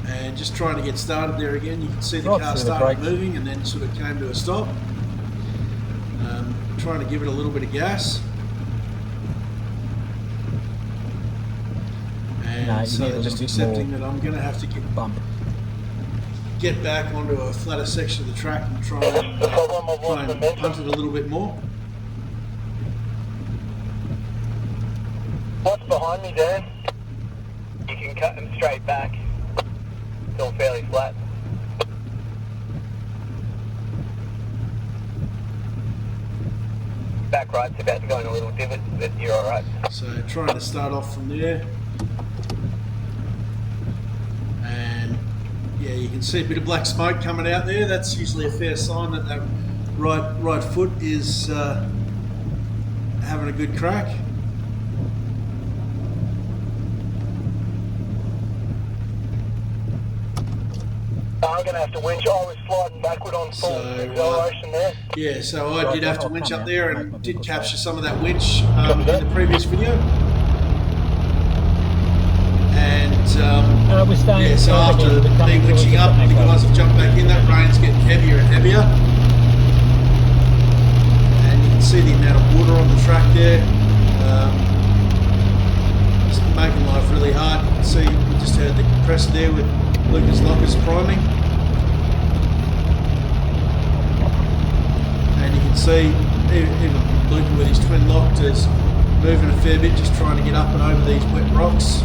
And and just trying to get started there again. You can see the Right car through the started brakes. moving and then sort of came to a stop. Trying to give it a little bit of gas. And No, you so need a just little bit accepting more that I'm going to have to bump. get back onto a flatter section of the track and try and punt it a little bit more. What's behind me, Dan? You can cut them straight back. It's all fairly flat. Back right's about to go in a little divot, but you're alright. So trying to start off from there. And yeah, you can see a bit of black smoke coming out there. That's usually a fair sign that that right foot is having a good crack. I'm going to have to winch. I was sliding backward on full acceleration there. Yeah, so I did have to winch up there and did capture some of that winch Copy in that. the previous video. And We're staying. yeah, so after me winching up, the guys have jumped back in. That rain's getting heavier and heavier. And you can see the amount of water on the track there. It's making life really hard. You can see we just heard the compressor there with Lucas Lockers priming. And you can see even Luca with his twin locked is moving a fair bit, just trying to get up and over these wet rocks.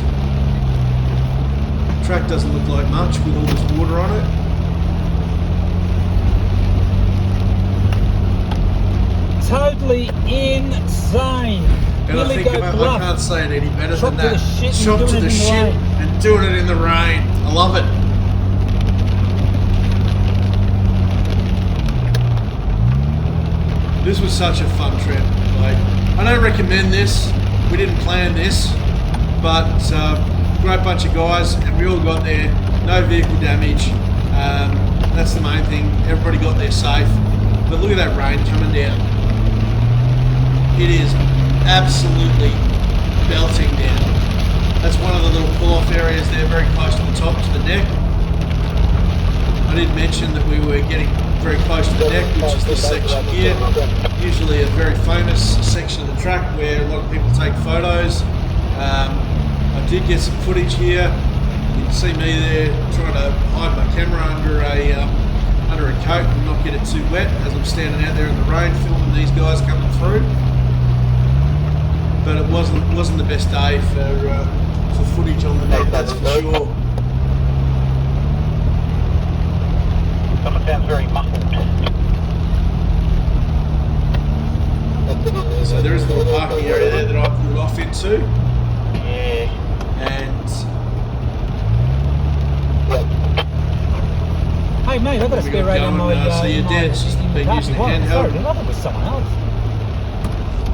The track doesn't look like much with all this water on it. Totally insane. And I Billy think Goat I Bluff. can't say it any better Chop than to that. the shit and Chop doing to it the in the shit rain. and doing it in the rain. I love it. This was such a fun trip. Like, I don't recommend this. We didn't plan this, but great bunch of guys, and we all got there. No vehicle damage. That's the main thing. Everybody got there safe. But look at that rain coming down. It is absolutely belting down. That's one of the little pull-off areas there, very close to the top, to the deck. I did mention that we were getting very close to the deck, which is this section here. Usually a very famous section of the track where a lot of people take photos. I did get some footage here. You can see me there trying to hide my camera under a coat and not get it too wet as I'm standing out there in the rain filming these guys coming through. But it wasn't the best day for footage on the net, that's for sure. Someone sounds very muffled. So there is a little parking area there that I pulled off into. Yeah. And Hey mate, I've got a we spare got radio on going, my. so your dad's just been using a handheld. Sorry, I thought it was someone else.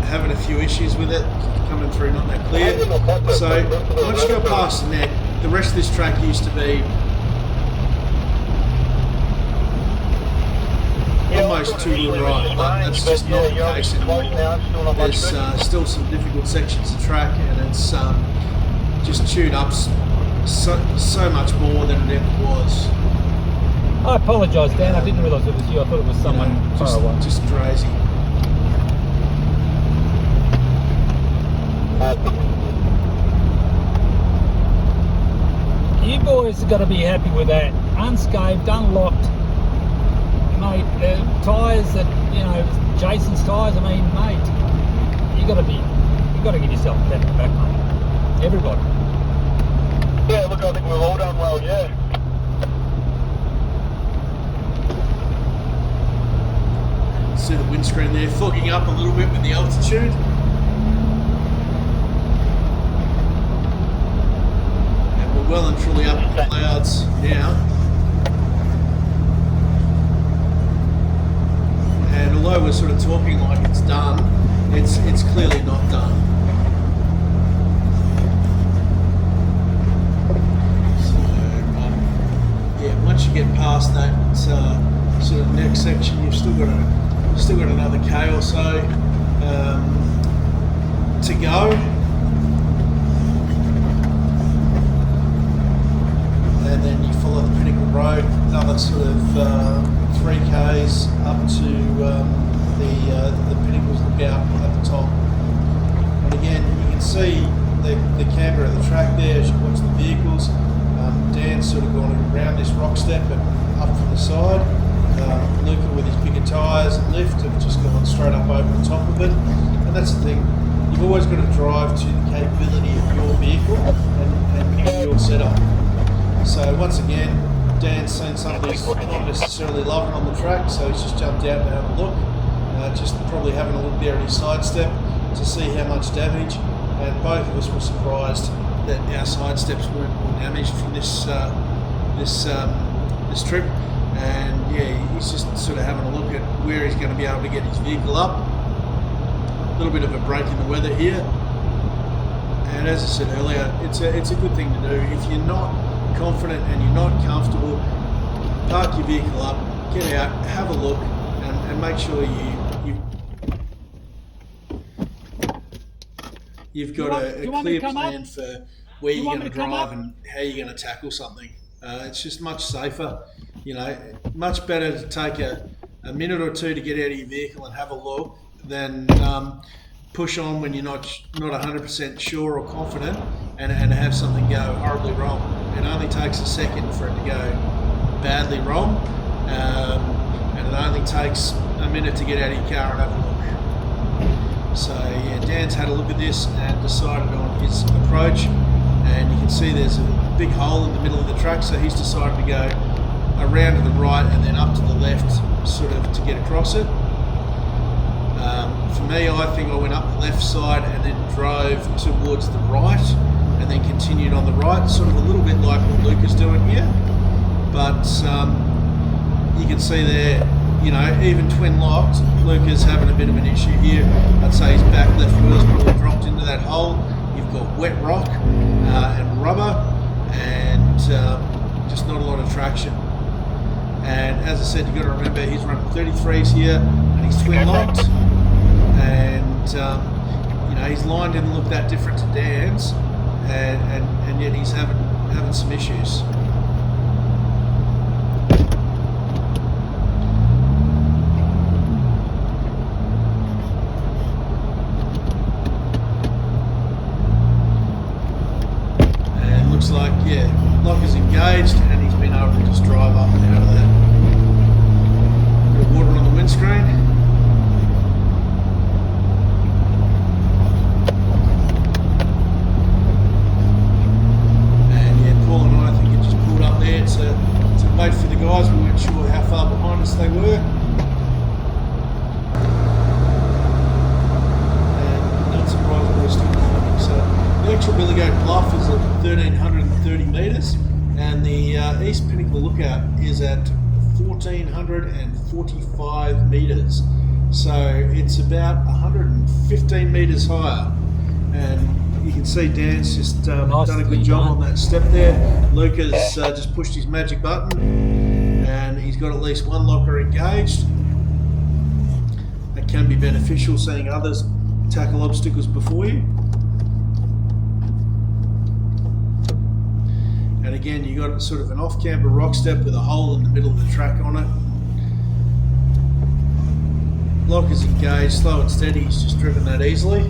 having a few issues with it, coming through not that clear. So once you go past the net, the rest of this track used to be almost two-wheel drive, but that's just not the case anymore. There's still some difficult sections of track, and it's just chewed up so much more than it ever was. I apologise, Dan. I didn't realise it was you. I thought it was someone far away. Just crazy. You boys have got to be happy with that. Unscathed, unlocked. Mate, tyres that, you know, Jason's tyres, I mean, mate, you got to give yourself a pat on the back, mate. Everybody. Yeah, look, I think we've all done well, yeah. See the windscreen there fogging up a little bit with the altitude. And we're well and truly up in the clouds now. And although we're sort of talking like it's done, it's clearly not done. So yeah, once you get past that sort of next section, you've still got another K or so to go. And then you follow the about sort of 3Ks up to the Pinnacles lookout at the top. And again, you can see the camber of the track there as you watch the vehicles. Dan's sort of gone around this rock step and up from the side. Luca with his bigger tyres and lift have just gone straight up over the top of it. And that's the thing, you've always got to drive to the capability of your vehicle and your setup. So once again, Dan's seen something he's not necessarily loving on the track, so he's just jumped out to have a look. Just probably having a look there at his sidestep to see how much damage. And both of us were surprised that our sidesteps weren't more damaged from this trip. And yeah, he's just sort of having a look at where he's going to be able to get his vehicle up. A little bit of a break in the weather here. And as I said earlier, it's a good thing to do. If you're not confident and you're not comfortable, park your vehicle up, get out, have a look, and make sure you've got a clear plan for where you're going to drive and how you're going to tackle something. It's just much safer, you know, much better to take a minute or two to get out of your vehicle and have a look than push on when you're not 100% sure or confident and have something go horribly wrong. It only takes a second for it to go badly wrong, and it only takes a minute to get out of your car and have a look. So yeah, Dan's had a look at this and decided on his approach, and you can see there's a big hole in the middle of the track, so he's decided to go around to the right and then up to the left sort of to get across it. For me, I think I went up the left side and then drove towards the right and then continued on the right, sort of a little bit like what Luca's doing here. But you can see there, you know, even twin locked, Luca's having a bit of an issue here. I'd say his back left wheel's probably dropped into that hole. You've got wet rock and rubber and just not a lot of traction. And as I said, you've got to remember he's running 33s here and he's twin locked. And you know, his line didn't look that different to Dan's, and yet he's having some issues. And it looks like, yeah, lock is engaged and he's been able to just drive up and out of that. Bit of water on the windscreen. To wait for the guys. We weren't sure how far behind us they were, and not surprised we were still climbing. So the actual Billy Goat Bluff is at 1,330 metres, and the East Pinnacle Lookout is at 1,445 metres. So it's about 115 metres higher, and you can see Dan's just done a good job on that step there. Luca's just pushed his magic button and he's got at least one locker engaged. That can be beneficial, seeing others tackle obstacles before you. And again, you got sort of an off-camber rock step with a hole in the middle of the track on it. Lock is engaged, slow and steady, he's just driven that easily.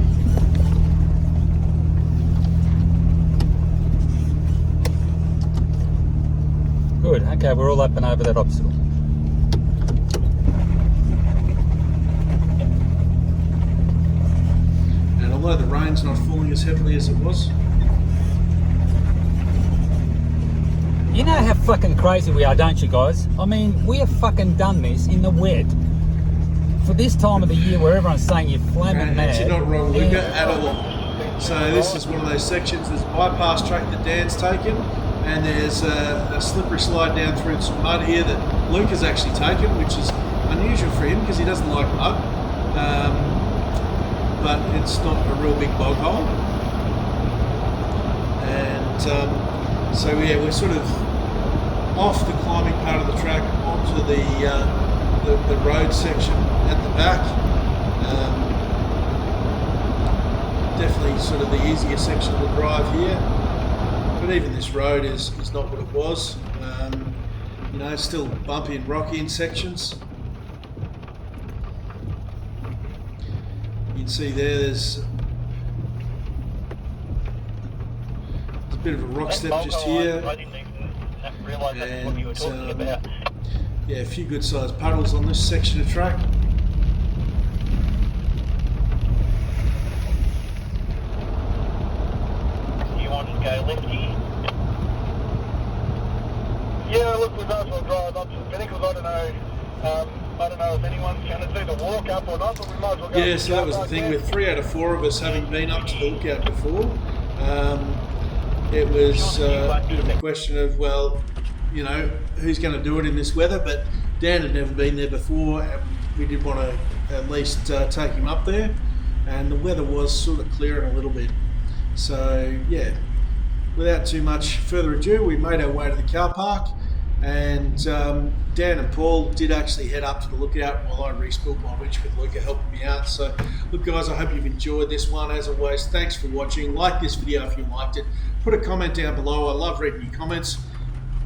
Good, okay, we're all up and over that obstacle. And although the rain's not falling as heavily as it was. You know how fucking crazy we are, don't you guys? I mean, we have fucking done this in the wet for this time of the year where everyone's saying you're flaming mad. And you're not wrong, Luca, at all. So this is one of those sections, there's a bypass track that Dan's taken. And there's a slippery slide down through some mud here that Luke has actually taken, which is unusual for him because he doesn't like mud. But it's not a real big bog hole. And so yeah, we're sort of off the climbing part of the track onto the road section at the back. Definitely sort of the easier section of the drive here. But even this road is not what it was. You know, still bumpy and rocky in sections. You can see there's a bit of a rock step just here. I didn't even realise that's what you were talking about. Yeah, a few good sized puddles on this section of track. You want to go lefty? Yeah, look, we might as well drive up to the Pinnacles. I don't know if anyone's going to do the walk up or not, but we might as well go. Yeah, so that was the thing with 3 out of 4 of us having been up to the lookout before. It was a bit of a question of, well, you know, who's going to do it in this weather, but Dan had never been there before and we did want to at least take him up there, and the weather was sort of clearing a little bit. So yeah, without too much further ado, we made our way to the car park, and Dan and Paul did actually head up to the lookout while I restored my winch with Luca helping me out. So look guys, I hope you've enjoyed this one. As always, thanks for watching. Like this video if you liked it. Put a comment down below. I love reading your comments,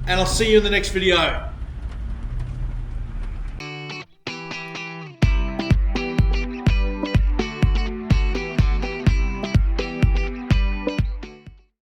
and I'll see you in the next video.